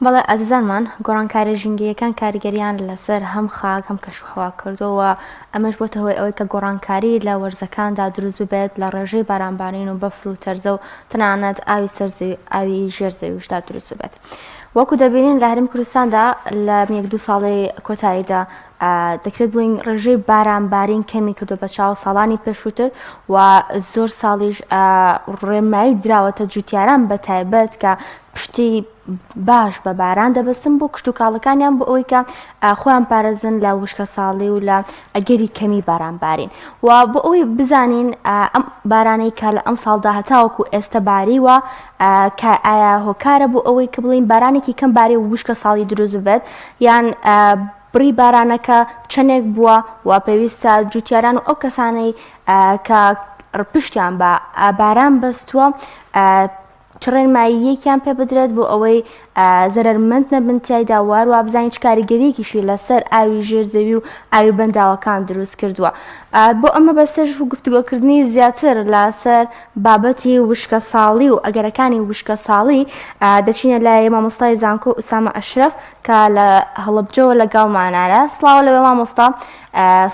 بەڵێ ئازیزانمان گۆڕانکاری ژینگەیەکان کاریگەریان لەسەر هەم خاک هەم کەشوهەوا کردووە ئەمەش بۆتە هۆی ئەوەی کە گۆڕانکاری لە وەرزەکاندا دروست ببێت لە ڕێژەی بارانبارین و بەفر و تەرزە و تەنانەت ئاوی سەرزەوی ئاوی ژێرزەویشدا دروست ببێت. وەکو دەبینین لە هەرێمی کوردستاندا لە یەک دوو ساڵی کۆتاییدا دەکرێت بڵین ڕێژەی بارانبارین کەمی کردو بە چاو ساڵانی پێشووتر و زۆر ساڵیش ڕێمایی دراوەتە جوتیاران بە تایبەت کە پشتی باش بە باران دەبەستن بۆ کشت و کاڵەکانیان بۆ ئەوەی کە خۆیان پارێزن لە وشکە ساڵی و لە ئەگەری کەمی بارانبارین و بۆ ئەوەی بزانین ئەم بارانەی کە لە ئەم ساڵدا هەتاوەکو ئێستا باریوە کە ئایا هۆکارە بۆ ئەوەی کە بڵین بارانێکی کەم باری و وشکە ساڵی دروست ببێت یان بڕی بارانەکە چەندێک بووە و پێویستە جوتیاران و ئەو کەسانەی کە پشتیان بە باران بەستووە ڕێنماییەکیان پێ بدرێت بۆ ئەوەی زەرمەند نەبن تایدا وارووا بزانین چ کاریگەریەکیشی لەسەر ئاوی ژێرزەوی و ئاوی بەنداوەکان دروست کردووە. بۆ ئەمە بەستێژ و گفتوگۆکردنی زیاتر لەسەر بابەتی وشکە ساڵی و ئەگەرەکانی وشکە ساڵی دەچینە لای مامۆستای زانکۆ ئوسامە ئەشرەف کە لە هەڵەبجەوە لەگەڵمانانە. سڵاو لەوێ مامۆستا،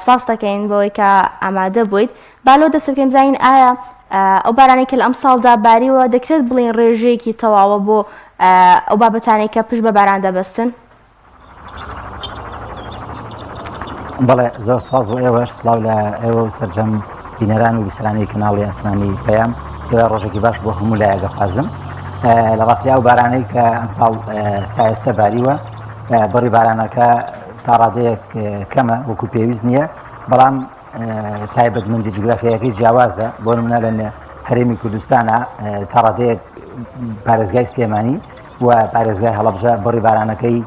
سپاس دەکەین بۆەوەی کە ئامادە بوویت. بالۆ دەست بکەین بزانین ئایا ئەو بارانێک کە لە ئەم ساڵدا باریوە دەکرێت بڵین ڕێژەیەکی تەواوە بۆ ئەو بابەتانێک کە پشت بە باران دەبەستن؟ بەڵێ زۆر سپاس بۆ ئێوەش، سڵاو لە ئێوە و سەرجەم بینەران و بیسەرانی کەناڵی ئەسمانی پەیام. ئێوە ڕۆژێکی باش بۆ هەموو لایەگەخوازم. لە ڕاستی ئەو بارانەی کە ئەم ساڵ تا ئێستا باریوە بڕی بارانەکە تا ڕادەیەک کەمە وەکو پێویست نییە، بەڵام تایبەتمەندی جوگرافیەکەی جیاوازە. بۆ نمونە لە هەرێمی کوردستانە تا ڕادەیەک پارێزگای سلێمانی و پارێزگای هەڵەبجە بڕی بارانەکەی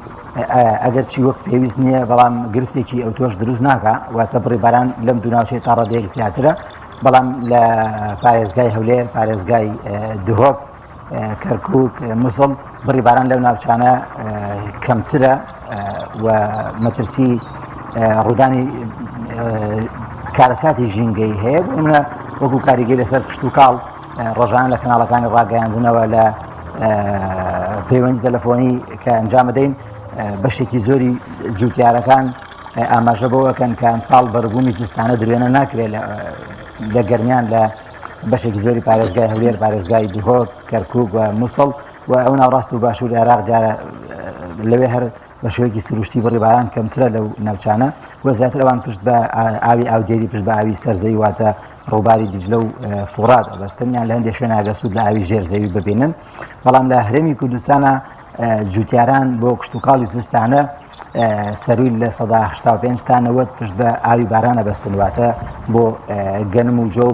ئەگەر چی وەک پێویست نییە بەڵام گرفتێکی ئەو تۆش دروست ناکە، واتە بڕی باران لەم دوو ناوچەی تا ڕادەیەک زیاترە، بەڵام لە پارێزگای هەولێر، پارێزگای دهۆک، کەرکووک، مووسڵ بڕی باران لەو ناوچانە کەمترە و مەترسی ڕوودانی کارەساتی ژینگەی هەیە. بۆ منە وەکو کاریگەری لەسەر کشت و کاڵ ڕۆژان لە کەناڵەکانی ڕاگەیاندنەوە لە پەیوەندی تەلەفۆنی کە ئەنجام بدەین بەشێکی زۆری جوتیارەکان ئاماژە بەوەکەن کە ئەمساڵ بەڕبوومی زستانە درێنە ناکرێت لە گەرمیان لە بەشێکی زۆری پارێزگای هەولێر، پارێزگای دهۆک، کەرکووک و مووسڵ و ئەو ناوڕاست و باشووری عێراق دیارە لەوێ هەر بە شێوەیەکی سروشتی بڕی باران کەمترە لەو ناوچانە و زیاتر ئەوان پشت بە ئاوی ئاودێری پشت بە ئاوی سەرزەوی واتە ڕووباری دیجلە و فورات ئەبەستنیان لە هەندێک شوێن ئاگەسوود لە ئاوی ژێرزەوی ببینن. بەڵام لە هەرێمی کوردستانە جوتیاران بۆ کشت و کاڵی زستانە سەروی لە 85 تا 90 پشت بە ئاوی بارانە بەستن، واتە بۆ گەنم و جۆ و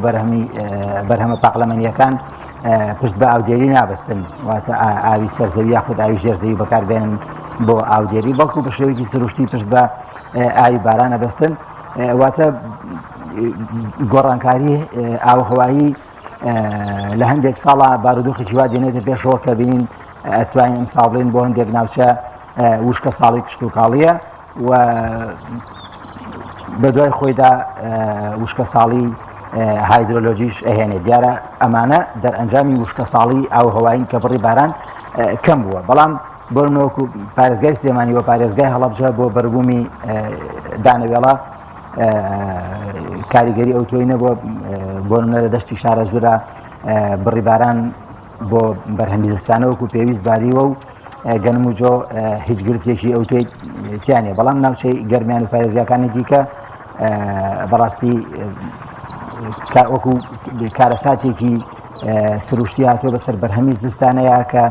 بەرهەمە پاقلەمەنیەکان پشت بە ئاودێری نابەستن، واتە ئاوی سەرزەوی یاخود ئاوی ژێرزەوی بەکاربێنن بۆ ئاودێری، بەڵکو بە شێوەیەکی سروشتی پشت بە ئاوی بارانە بەستن. واتە گۆڕانکاری ئاوهەوایی لە هەندێک ساڵە بارودۆخێکی وا دێنێتە پێشەوە کە بینین ئەتوانین ئەمساڵ بڵێن بۆ هەندێک ناوچە وشکە ساڵی کشت و کاڵیە و بە دوای خۆیدا وشکە ساڵی هایدرۆلۆجیش ئەهێنێت. دیارە ئەمانە دەرئەنجامی وشکە ساڵی ئاوهەوایین کە بڕی باران کەم بووە، بەڵام بۆ نۆکو پارێزگای سلێمانی و پارێزگای هەڵەبجە بۆ بەربوومی دانەوێڵە کاریگەری ئەوتۆینە بۆ نمونە لە دەشتی شارە زورە بڕی باران بۆ بەرهەمی زستانە وەکو پێویست باریوە و گەنم و جۆ هیچ گرفتێکی ئەوتۆی تیانێ، بەڵام ناوچەی گەرمیان و پارێزگاکانی دیکە بەڕاستی وەکو کارەساتێکی سروشتی هاتووە بەسەر بەرهەمی زستانەیە کە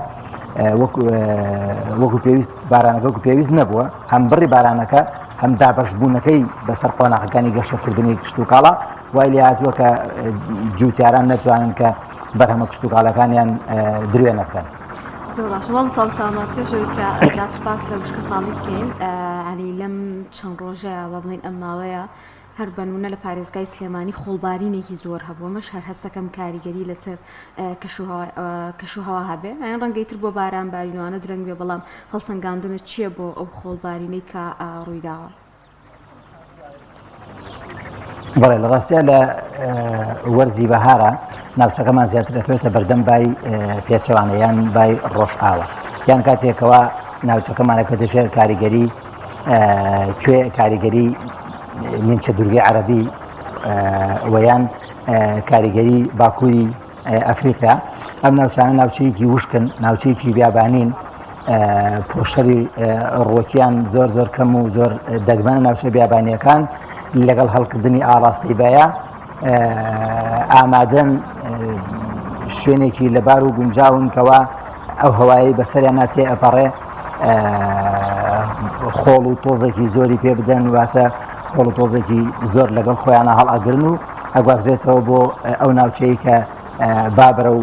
وەکو پێویست بارانەکە وەکو پێویست نەبووە، هەم بڕی بارانەکە هەم دابەشبوونەکەی بەسەر قۆناغەکانی گەشەکردنی کشت و کاڵە وای لێ هاتووە کە جوتیاران نەتوانن کە بەرهەمە کشت و کاڵەکانیان درێنە بکەن. زۆر باش، مام ساڵ پێشەوەی کە داترپاس لە وشکە ساڵی بکەین، علی لەم چەند ڕۆژەیە بە بڵین ئەم ماوەیە هەر بەنمونە لە پارێزگای سلێمانی خۆڵبارینێکی زۆر هەبووە. مەش هەر هەستەکەم کاریگەری لەسەر کەشوهەوا هەبێ، ئەیان ڕەنگەیتر بۆ باران بارینوانە درەنگ بێ، بەڵام هەڵسەنگاندنە چییە بۆ ئەو خۆڵبارینەی کە ڕوویداوە؟ بەڵێ لە ڕاستیە لە وەرزی بەهارە ناوچەکەمان زیاتر دەکەوێتە بەردەم بای پێچەوانە یان بای ڕۆژئاوە، یان کاتێکەوە ناوچەکەمانە کە دەژێر کاریگەری کوێ کاریگەری نیمچە دوورگەی عەرەبی وەیان کاریگەری باکووری ئەفریقا. ئەم ناوچانە ناوچەیەکی وشکن، ناوچەیەکی بیابانین، پۆشەری ڕۆکیان زۆر زۆر کەم و زۆر دەگمەنە ناوچە بیابانیەکان لەگەڵ هەڵکردنی ئاڕاستی بەیە ئامادەن شوێنێکی لەبار و گونجاون کەوا ئەو هەوایی بەسەریان ناتێ ئەپەڕێ خۆڵ و تۆزێکی زۆری پێ بدەن، واتە خۆڵ و تۆزێکی زۆر لەگەڵ خۆیانە هەڵ ئەگرن و ئەگوازرێتەوە بۆ ئەو ناوچەی کە بابرە و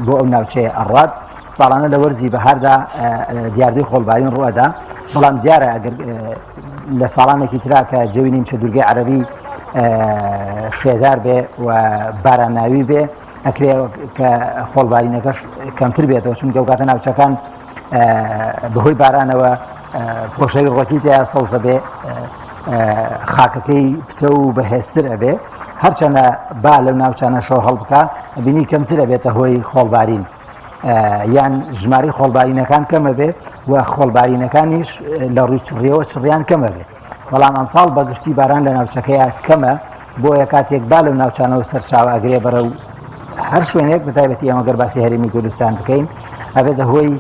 بۆ ئەو ناوچەیە ئەڕات. ساڵانە لە وەرزی بەهاردا دیاردەی خۆڵبارین ڕوەدا، بەڵام دیارە ئەگەر لە ساڵانێکی ترا کە جەوی نیمچە دوورگەی عەرەبی شێدار بێ و باراناوی بێ ئەکرێ کە خۆڵبارینەکەش کەمتر بێتەوە، چونکە ئەو کاتە ناوچەکان بەهۆی بارانەوە پۆشەی ڕۆکی تیا سەوزە بێ، خاکەکەی پتە و بەهێزتر ئەبێ، هەرچەندە با لەو ناوچانە شەو هەڵ بکە بینی کەمترە بێتە هۆی خۆڵبارین، یان ژماری خۆڵبارینەکان کەمە بێ و خۆڵبارینەکانیش لە ڕووی چڕیەوە چڕیان کەمە بێ. بەڵام ئەمساڵ بەگشتی باران لە ناوچەکەیە کەمە، بۆیە کاتێک با لەو ناوچانەوە سەرچاوە ئەگرێ بەرە و هەر شوێنێک بەتایبەتی ئەمە گەر باسی هەرێمی کوردستان بکەین ئەبێتە هۆی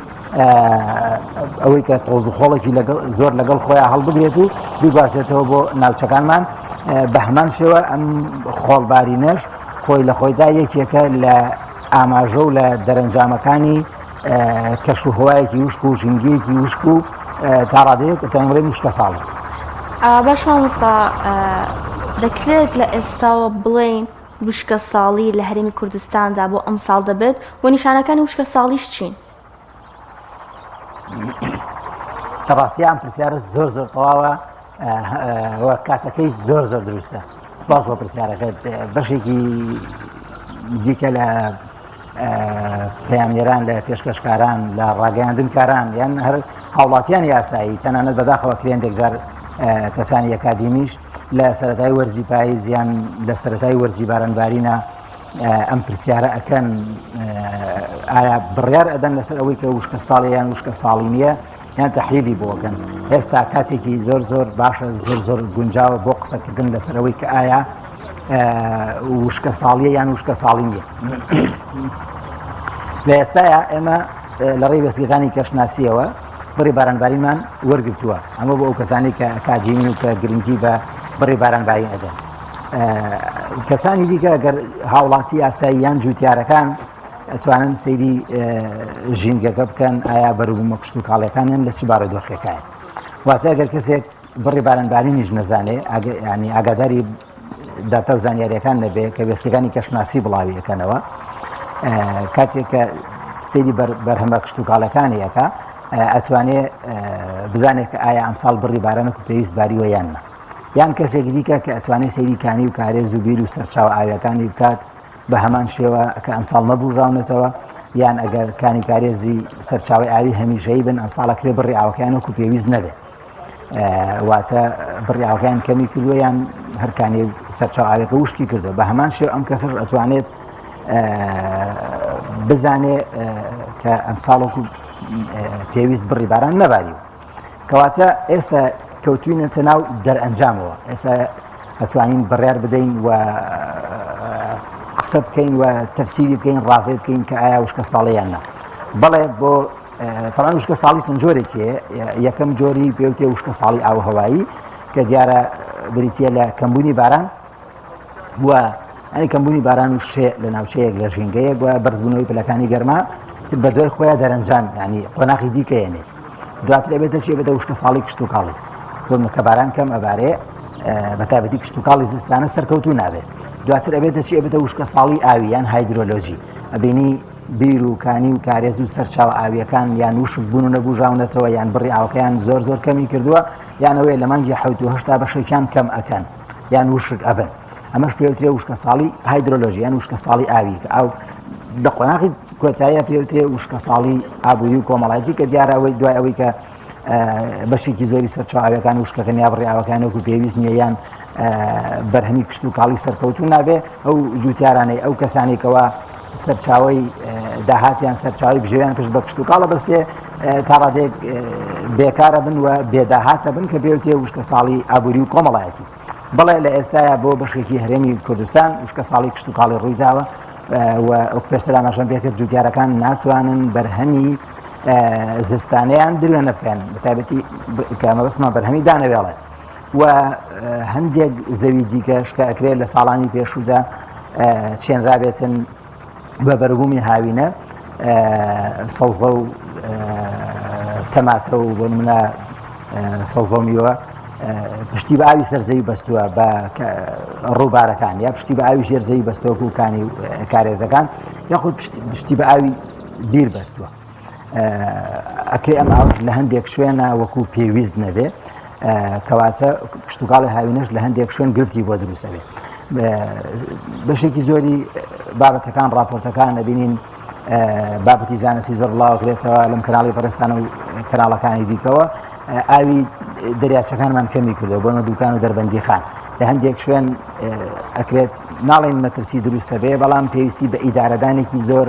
ئەوەی کە تۆز و خۆڵێکی زۆر لەگەڵ خۆیان هەڵبگرێت و بیگوازێتەوە بۆ ناوچەکانمان. بە هەمان شێوە ئەم خۆڵبارینەش خۆی لە خۆیدا یەکێکە لە ئاماژە و لە دەرەنجامەکانی کەشوهەوایەکی وشک و ژینگەیەکی وشک و تا ڕادەیەک تەنمڕێ وشکە ساڵی. باش مامۆستا دەکرێت لە ئێستاوە بڵێین وشکە ساڵی لە هەرێمی کوردستاندا بۆ ئەم ساڵ دەبێت و نیشانەکانی وشکە ساڵیش چین؟ ڕاستی ئەم پرسیارە زۆر زۆر تەواوە وە کاتەکەی زۆر زۆر دروستە. سپاس بۆ پرسیارەکەت. بەشێکی دیکە لە پەیامنێران لە پێشکەشکاران لە ڕاگەیاندنکاران یان هەر هاوڵاتیان یاسایی تەنانەت بەداخەوە کرێندێک جار کەسانی ئەکادیمیش لە سەرەتای وەرزی پاییز یان لە سەرەتای وەرزی بارانبارینە ئەم پرسیارە ئەکەن ئایا بڕیار ئەدەن لەسەر ئەوەی کە وشکە ساڵی یان وشکە ساڵی نییە یان تەحلیلی بۆکەن. ئێستا کاتێکی زۆر زۆر باشە زۆر زۆر گونجاوە بۆ قسەکردن لەسەر ئەوەی کە ئایا وشکە ساڵیە یان وشکە ساڵی نییە. لە ئێستاە ئێمە لە ڕێی وێستگەکانی کەشناسیەوە بڕی بارانباریمان وەرگرتووە، ئەمە بۆ ئەو کەسانی کە ئەکادیمین و کە گرنگی بە بڕی بارانباری ئەدەن. کەسانی دیکە گەر هاوڵاتی یاساییان جوتیارەکان ئەتوانن سەیری ژینگەکە بکەن ئایا بەروبوومە کشت و کاڵەکانیان لە چ بارەدۆخەکەیە. واتە ئەگەر کێسێک بڕی بارانبارینیش نەزانێ ینی ئاگاداری داتا و زانیاریەکان نەبێ کە وێستگەکانی کەشناسی بڵاوی ئەەکەنەوە، کاتێک کە سەیری بەرهەمە کشت و کاڵەکانیەکە ئەتوانێ بزانێت کە ئایا ئەمساڵ بڕی بارانە و پێویست باریوە یاننا، یان کەسێکی دیکە کە ئەتوانێت سەیری کانی و کارێز و بیر و سەرچاو ئاویەکانی بکات بە هەمان شێوە کە ئەمساڵ نەبوژاونێتەوە، یان ئەگەر کانی کارێزی سەرچاوی ئاوی هەمیشەیی بن ئەمساڵەکرێ بڕی ئاوەکانە و پێویست نەبێت، واتە بڕی ئاوەکان کەمی کردووە یان هەرکانی سەرچاو ئاوەکە وشکی کردو. بە هەمان شێو ئەم کەسەر ئەتوانێت بزانێ کە ئەمساڵێکو پێویست بڕی باران نەباری و کەواتە ئێستا کەوتوینەتە ناو دەرئەنجامەوە. ئێستا ئەتوانین بڕیار بدەین و قسە بکەین و تەفسیری بکەین ڕافێ بکەین کە ئایا وشکە ساڵیان نا. بەڵێ بۆ تەمان وشکە ساڵی چەند جۆرێکیە. یەکەم جۆری پێوتێ وشکە ساڵی ئاوهەوایی کە دیارە بریتە لە کەمبوونی باران و ئەنی کەمبوونی باران و شێ لە ناوچەیەک لە ژینگەیەک و بەرزبوونەوەی پلەکانی گەرما بە دوای خۆیان دەرەنجام ینی قۆناغی دیکەیەنێ. دواتر ئەبێتە چی بێتە وشکە ساڵی کشت و کاڵی بۆ کە باران کەم ئەبارێ بەتابەتی کشت و کاڵی زستانە سەرکەوتو نابێت. دواتر ئەبێتە چی ئەبێتە وشکە ساڵی ئاوی یان هایدرۆلۆژی، ئەبینی بیر و کانی و کارێز و سەرچاو ئاویەکان یان وشک بوون و نەبوژاونەتەوە یان بڕی ئاوەکەیان زۆر زۆر کەمی کردووە یان ئەوەیە لە مانگی 1970 بەشێکیان کەم ئەکەن یان وشک ئەبن. ئەمەش پێوترێ وشکە ساڵی هایدرۆلۆژی یان وشکە ساڵی ئاوی کە ئەو لە قۆناغی کۆتاییە پێوترێ وشکە ساڵی ئابووری و کۆمەڵایەتی کە دیارە ئەوەی دوای ئەوەی کە بەشێکی زۆری سەرچاو ئاویەکان وشکەکەن یا بڕی ئاوەکانێکو پێویست نییە یان بەرهەمی کشت و کاڵی سەرکەوتو نابێ، ئەو جوتیارانەی ئەو کەسانێکەوە سەرچاوی داهاتیان سەرچاوی بژێویان پشت بە کشت و کاڵە بەستێ تا ڕادێک بێکارە بن و بێداهاتە بن کە پێوتێ وشکە ساڵی ئابووری و کۆمەڵایەتی. بەڵێ لە ئێستاە بۆ بەشێکی هەرێمی کوردستان وشکە ساڵی کشت و کاڵی ڕوویداوە و پێشتر ئاماژەم پێکرد جوتیارەکان ناتوانن بەرهەمی زستانەیان درێنە بکەن بەتایبەتی کامەبەستمان بەرهەمی دانەوێڵێ و هەندێک زەوی دیکەش کە ئەکرێت لە ساڵانی پێشوودا چێنرابێتن بە بەربوومی هاوینە سەوزە و تەماتە و بۆ نمونە سەوزە و میوە پشتی بە ئاوی سەرزەوی بەستووە بە ڕووبارەکان یا پشتی بە ئاوی ژێرزەوی بەستەوە کوکانی کارێزەکان یاخود پشتی بە ئاوی بیر بەستووە. ئەکرێ ئەم ئاوش لە هەندێک شوێنە وەکو پێویست نەبێ کەواتە کشتتوکاڵی هاوینەش لە هەندێک شوێن گرفتی بۆ دروستە بێ. بەشێکی زۆری بابەتەکان ڕاپۆرتەکان دەبینین بابەتی زانستی زۆر بڵاوکرێتەوە لەم کەناڵی پەرستان و کەناڵەکانی دیکەوە ئاوی دەریاچەکانمان کەمی کردەوە بۆ دوکان و دەربەندی خان لە هەندێک شوێن ئەکرێت ناڵێن مەترسی دروستە بێ بەڵام پێویستی بە ئیدارەدانێکی زۆر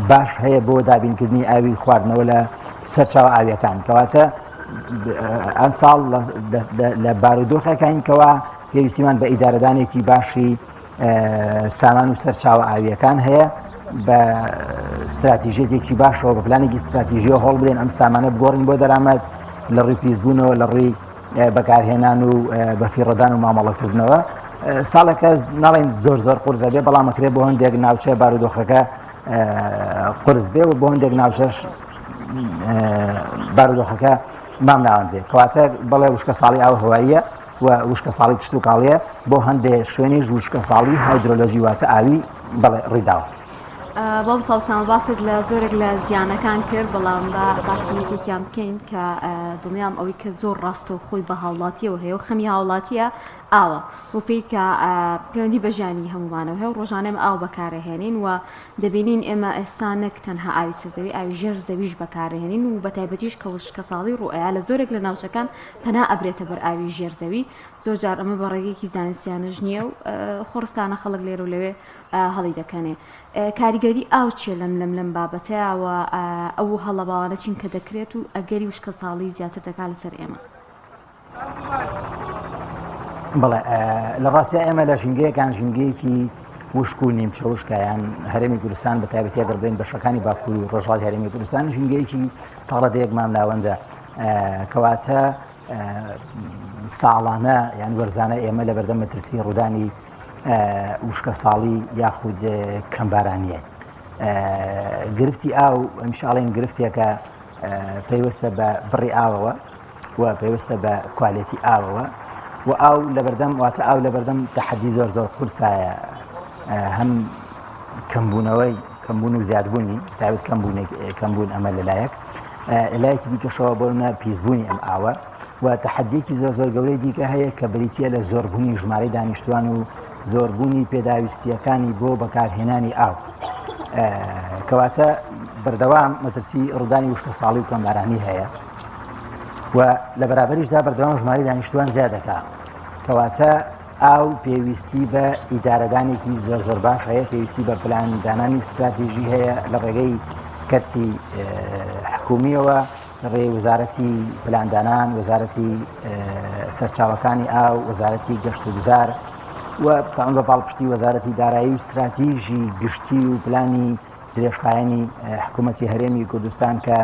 باش هەیە بۆ دابینکردنی ئاوی خواردنەوە لە سەرچاوە ئاویەکان کەواتە ئەم ساڵ لە بارودۆخەکانکەوە پێویستیمان بە ئیدارەدانێکی باشی سامان و سەرچاوە ئاویەکان هەیە بە استراتیژێتێکی باشەوە بە پلانێکی استراتیژیە هەڵ بدەین ئەم سامانە بگۆڕین بۆ دەرامەت لە ڕووی پیسبوونەوە لە ڕووی بەکارهێنان و بەفیڕەدان و مامەڵەکردنەوە ساڵێکە ناڵێن زۆر قورزە بێ بەڵام ئەکرێت بۆ هەندێک ناوچە بارودۆخەکە قرس بێ و بۆ هەندێک ناوچەش بارودۆخەکە مام ناوان بێ کەواتە بەڵێ وشکە ساڵی ئاو هەواییە و وشکە ساڵی کشت و کاڵیە بۆ هەندێک شوێنیش وشکە ساڵی هایدرۆلۆژی واتە ئاوی بەڵێ ڕیداوە. بەڵام ساوسان باست لە زۆرێک لە زیانەکان کرد بەڵام باسی یەکێکیان بکەین کە دڵنیام ئەوەی کە زۆر ڕاستە و خۆی بە هاوڵاتیەوە هەیە و خەمی هاوڵاتیە ئاوە بۆ پێی کە پەیوەندی بەژیانی هەمومانەوە هەیە و ڕۆژانەم ئاو بەکارەهێنین و دەبینین ئێمە ئێستا نەک تەنها ئاوی سەرزەوی ئاوی ژێر زەویش بەکارەهێنین و بە تایبەتیش کە وشکە ساڵی ڕوئەیە لە زۆرێک لە ناوچەکان پەنا ئەبرێتە بەر ئاوی ژێر زەوی زۆر جار ئەمە بە ڕێگەیەکی زانستیانەش نییە و خۆڕستانە خەڵک لێرە و لەوێ هەڵی دەکەنێ کاریگەری ئاو چیە لەم بابەتەیەوە ئەو هەڵەباوانە چین کە دەکرێت و ئەگەری وشکە ساڵی زیاتر دەکات لەسەر ئێمە. بەڵێ لە ڕاستە ئێمە لە ژینگەیەکان ژینگەیەکی وشک و نیمچە وشکایان هەرێمی کوردستان بە تایبەتی ئەگەر بەشەکانی باکوور و ڕۆژهەڵاتی هەرێمی کوردستان ژینگەیەکی تاڵەدەیەک مام ناوەندە کەواتە ساڵانە یان وەرزانە ئێمە لە بەردەم مەترسی ڕوودانی وشکە ساڵی یاخود کەمبارانیە گرفتی ئاو ئەمیشاڵێن گرفتێکە پێوەستە بە بڕی ئاوەوە و پێوەستە بە کوالێتی ئاوەوە و ئاو لە بەردەم واتە ئاو لە بەردەم تەحەدی زۆر قورسایە هەم کەمبوونەوەی کەمبوون و زیادبوونی تایبەت کەمبوون ئەمە لەلایەک لایەکی دیکەشەوە بۆنە پیسبوونی ئەم ئاوە و تەحەدیەکی زۆر گەورەی دیکە هەیە کە بریتە لە زۆربوونی ژمارەی دانیشتوان و زۆربوونی پێداویستیەکانی بۆ بەکارهێنانی ئاو کەواتە بەردەوام مەترسی ڕوودانی وشکە ساڵی و کەمبارانی هەیە و لە بەرابەریشدا بەردەوام ژمارەی دانیشتوان زیاد دەکات کەواتە ئاو پێویستی بە ئیدارەدانێکی زۆر باش هەیە پێویستی بە پلاندانانی استراتیژی هەیە لە ڕێگەی کەرتی حکومیەوە ڕێ وەزارەتی پلاندانان وەزارەتی سەرچاوەکانی ئاو وەزارەتی گەشت و گوزار و تاوان بە پاڵپشتی وەزارەتی دارایی و استراتیژی گشتی و پلانی درێژخایەنی حکوومەتی هەرێمی کوردستان کە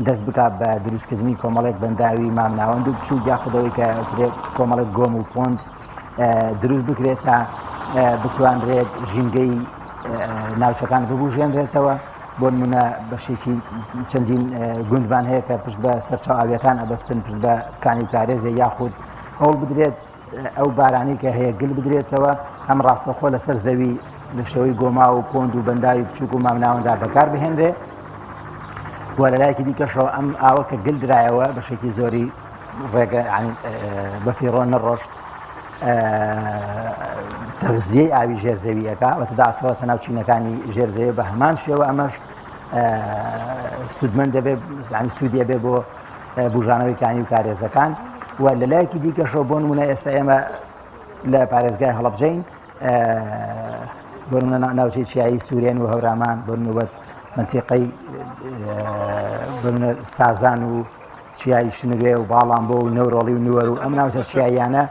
دەست بکات بە دروستکردنی کۆمەڵێک بەنداوی مامناوەند و بچوو یاخودەوەی کە کۆمەڵێک گۆم و پۆند دروست بکرێت تا بتوانرێت ژینگەی ناوچەکان ببوژێنرێتەوە بۆ نمونە بەشێکی چەندین گوندمان هەیە کە پشت بە سەرچاو ئاویەکان ئەبەستن پشت بە کانی و کارێزێ یاخود هەوڵ بدرێت ئەو بارانی کە هەیە گل بدرێتەوە هەم ڕاستەخۆ لەسەر زەوی لە شێوەی گۆما و پۆند و بەنداوی بچووک و مامناوەندا بەکار بهێنرێ و لەلایەکی دیکەشەوە ئەم ئاوە کە گل درایەوە بەشێکی زۆری ڕێگە بەفیڕۆ نەڕۆشت تەغزیەی ئاوی ژێرزەویەکە و تداچەوەتە ناو چینەکانی ژێرزەوی بە هەمان شێوە ئەمەش سودمەند دەبێت سوودیە بێ بۆ بژانەوەی کانی و کارێزەکان و لەلایەکی دیکەشەوە بۆ نمونە ئێستا ئێمە لە پارێزگای هەڵەبجەین بۆ ناوچەی چیایی سوورێن و هەورامان بۆ نوبەت منتیقەی بمنە سازان و چیای شنوێ و باڵام بۆ و نەورۆڵی و نوەر و ئەم ناوچە چیایانە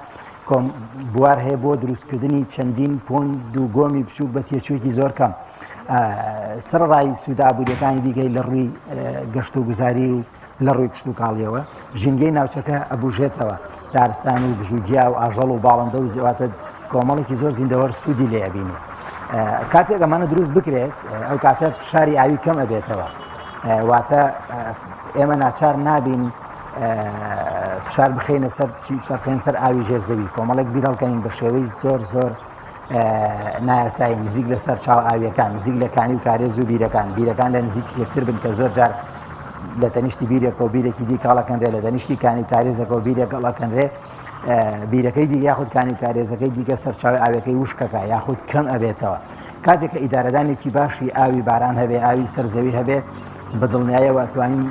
کۆم بوار هەیە بۆ دروستکردنی چەندین پۆند و گۆمی بچوو بە تێچوویەکی زۆر کەم. سەرڕای سوودابووریەکانی دیکەی لە ڕووی گەشت و گوزاری و لە ڕووی کشت و کاڵیەوە ژینگەی ناوچەکە ئەبوژێتەوە، دارستان و گژوگیا و ئاژەڵ و باڵندە و زیاتر کۆمەڵێکی زۆر زیندەوەر سوودی لێبینی. کاتێک ئەمانە دروست بکرێت ئەو کاتە فشاری ئاوی کەم ئەبێتەوە، واتە ئێمە ناچار نابین فشار بخینە سەر فشارکەین سەر ئاوی ژێرزەوی، کۆمەڵێک بیرەڵکەین بە شێوەی زۆر زۆر نایاسایی نزیک لەسەر چاو ئاویەکان، نزیک لە کانی و کارێز و بیرەکان لە نزیک یەکتر بن کە زۆر جار لە تەنیشتی بیرێکەوە بیرێکی دیکەڵەکەنرێ، لە تەنیشتی کانی و کارێزەکەەوە بیرێکەڵەکەنرێ، بیرەکەی دی یاخود کانی و کارێزەکەی دیکە سەرچاوی ئاوەکەی وشکەکە یاخود کەم ئەبێتەوە. کاتێک کە ئیدارەدانێکی باشی ئاوی باران هەبێ، ئاوی سەرزەوی هەبێ، بە دڵنیایەوە توانین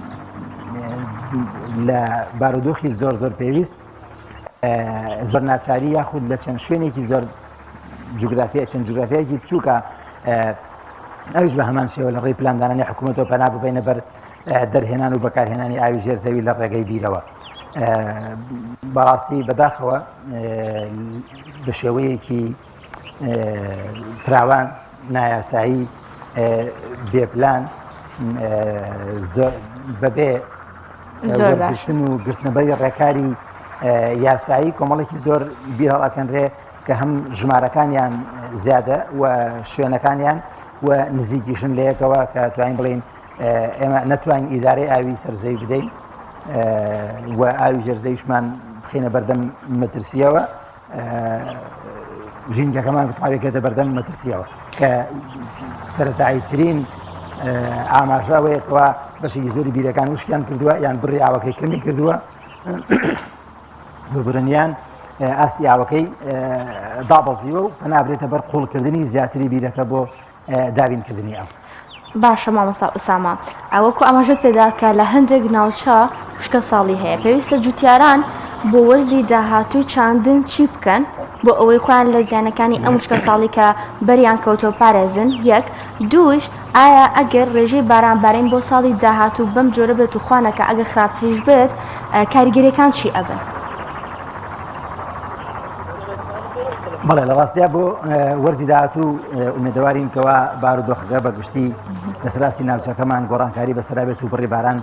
لە بارودۆخی زۆر زۆر پێویست زۆر ناچاری یاخود لە چەند شوێنێکی زۆر چەند جوگرافیایەکی بچووکە ئەویش بە هەمان شێوە لە ڕێی پلاندانانی حکوومەتەوە پەنا ببینە بەر دەرهێنان و بەکارهێنانی ئاوی ژێرزەوی لە ڕێگەی بیرەوە. بەڕاستی بەداخەوە بە شێوەیەکی فراوان نایاسایی بێپلان بەبێ وەرگرتن و گرتنەبەری ڕێکاری یاسایی کۆمەڵێکی زۆر بیرهەڵەکەنرێ کە هەم ژمارەکانیان زیادە و شوێنەکانیان و نزیکیشن لە یەکەوە کە توانین بڵین ئێمە نەتوانین ئیدارەی ئاوی سەرزەوی بدەین و ئاوی ژێرزەویشمان بخینە بەردەم مەترسیەوە، ژینگەکەمان بتوانێتە بەردەم مەترسیەوە کە سەرەتاییترین ئاماژاوەیەکەوە بەشێکی زۆری بیرەکان وشکیان کردووە یان بڕی ئاوەکەی کەمی کردووە ببرنیان ئاستی ئاوەکەی دابەزیوە و پەنابرێتە بەر قوڵکردنی زیاتری بیرەکە بۆ دابینکردنی ئەو. باشە مامۆستا ئوسامە، ئەوەکو ئاماژەت پێدا کە لە هەندێک ناوچە وشکە ساڵی هەیە، پێویستە جوتیاران بۆ وەرزی داهاتووی چاندن چی بکەن بۆ ئەوەی خۆیان لە زیانەکانی ئەم وشکە ساڵی کە بەریان کەوتۆ پارێزن؟ یەک دووش، ئایا ئەگەر ڕێژەی بارانبارین بۆ ساڵی داهاتوو بەم جۆرە بێت و خوانەکە ئەگەر خراپتریش بێت کاریگەریەکان چی ئەبن؟ بەڵێ لە ڕاستیا بۆ وەرزی داهاتوو ئومێدەوارین کەوا بارودۆخەکە بەگشتی لە سەراسی ناوچەکەمان گۆڕانکاری بەسەرا بێت و بڕی باران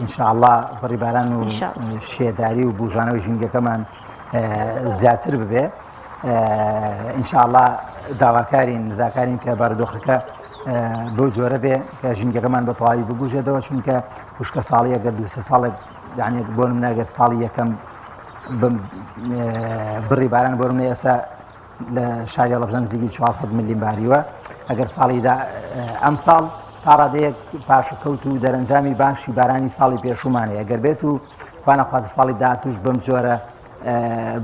ئینشاءالله بڕی باران و شێداری و بوژانەوەی ژینگەکەمان زیاتر ببێ. ئینشاءالله داواکارین نزاکارین کە بارودۆخەکە بۆ جۆرە بێ کە ژینگەکەمان بە تەواوی ببوژێتەوە، چونکە وشکە ساڵی ئەگەر دوو سێ ساڵێک یعنی بۆ نمونە ئەگەر ساڵی یەکەم بڕی باران بۆ نمونە ئێستا لە شاری هەڵەبجە نزیکی 400 میلیم باریوە، ئەگەر ساڵیدا ئەم ساڵ تا ڕادەیەک پاشەکەوت و دەرەنجامی باشی بارانی ساڵی پێشومانەیە ئەگەر بێت و خوانەخوازە ساڵی داهاتووش بەم جۆرە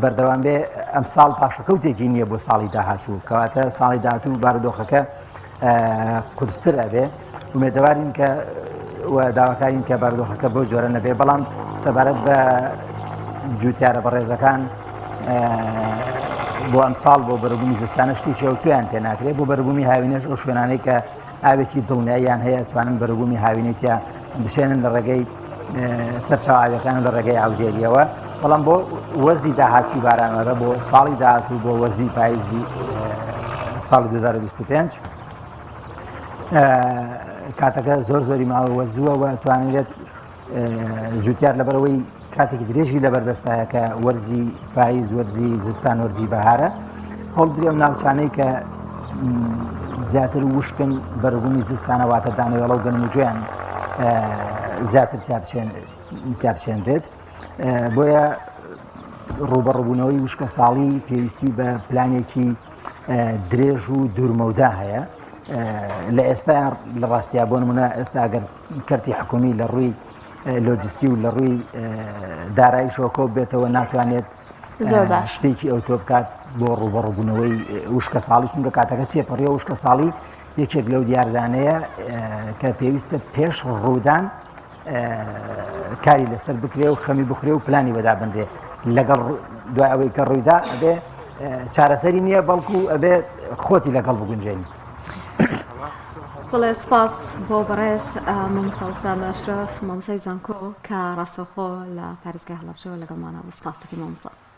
بەردەوام بێ ئەم ساڵ پاشەکەوتێکی نییە بۆ ساڵی داهاتوو، کەواتە ساڵی داهاتوو بارودۆخەکە قورستر ئەبێ. ومێدەوارین کە داواکارین کە بارودۆخەکە بۆ جۆرە نەبێ، بەڵام سەبارەت بە جوتیارە بەڕێزەکان بۆ ئەم ساڵ بۆ بەرەبوومی زستانە شتی کەوتویان پێ ناکرێت، بۆ بەرەبوومی هاوینەش ئەو شوێنانەی کە ئاوێکی دڵنیاییان هەیە توانن بەرەبوومی هاوینێتیان بشێنن لە ڕێگەی سەرچاو ئاویەکان و لە ڕێگەی ئاوژێریەوە. بەڵام بۆ وەرزی داهاتووی بارانوەرە بۆ ساڵی داهاتوو بۆ وەرزی پاییزی ساڵی 2025 کاتەکە زۆر زۆری ماوە وەزووەوە توانێت جوتیار لەبەرەوەی کاتێکی درێژی لەبەردەستایە کە وەرزی پاییز وەرزی زستان وەرزی بەهارە هەڵدرێ و ناوچانەی کە زیاتر وشکن بەرەبوومی زستانەواتە دانەوێڵە و گەنم و گوێیان زیاتر تیابچێنرێت. بۆیە ڕوبەڕبوونەوەی وشکە ساڵی پێویستی بە پلانێکی درێژ و دوورمەودا هەیە. لە ئێستا لە ڕاستیا بۆ نمونە ئێستا ئەگەر کەرتی حکومی لە ڕووی لۆجستی و لە ڕووی داراییشەوە کۆ بێتەوە ناتوانێت شتێکی ئەو تۆ بکات بۆ ڕوبەڕبوونەوەی وشکە ساڵی، چونکە کاتەکە تێپەڕیە وشکە ساڵی یەکێک لەو دیاردانەیە کە پێویستە پێش ڕوودان کاری لەسەر بکرێ و خەمی بخرێ و پلانی بەدا بنرێ، لەگەڵ دوای ئەوەی کە ڕوویدا ئەبێ چارەسەری نییە بەڵکو ئەبێت خۆتی لەگەڵ بگونجێنی. بەڵێ سپاس بۆ بەڕێز مامۆستا ئوسامە ئەشرەف مامۆستای زانکۆ کە ڕاستەوخۆ لە پارێزگای هەڵەبجەوە لەگەڵمانە بە سپاس دەکەین مامۆستا.